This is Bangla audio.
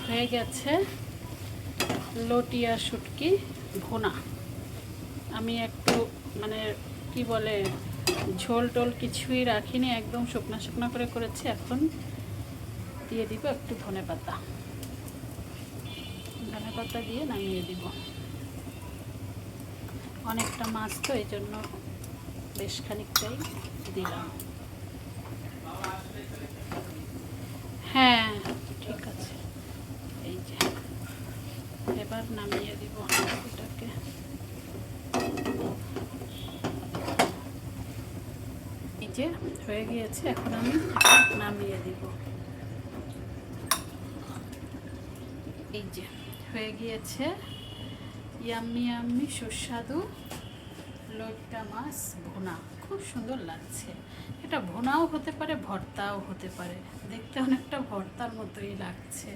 হয়ে গেছে লটিয়া শুটকি ভুনা। আমি একটু মানে কি বলে ঝোল টোল কিছুই রাখিনি, একদম শুকনা শুকনা করে করেছি। এখন দিয়ে দিব একটু ধনেপাতা, ধনেপাতা দিয়ে নামিয়ে দিব। অনেকটা মাছ তো এই জন্য বেশ খানিকটাই দিলাম। হ্যাঁ ঠিক আছে, এই যে এবার নামিয়ে দিব এটাকে। এই যে হয়ে গিয়েছে, এখন আমি নামিয়ে দিব। এই যে হয়ে গিয়েছে ইয়াম্মি ইয়াম্মি সুস্বাদু লইট্টা মাছ ভুনা। খুব সুন্দর লাগছে। এটা ভুনাও হতে পারে, ভর্তাও হতে পারে, দেখতে অনেকটা ভর্তার মতোই লাগছে।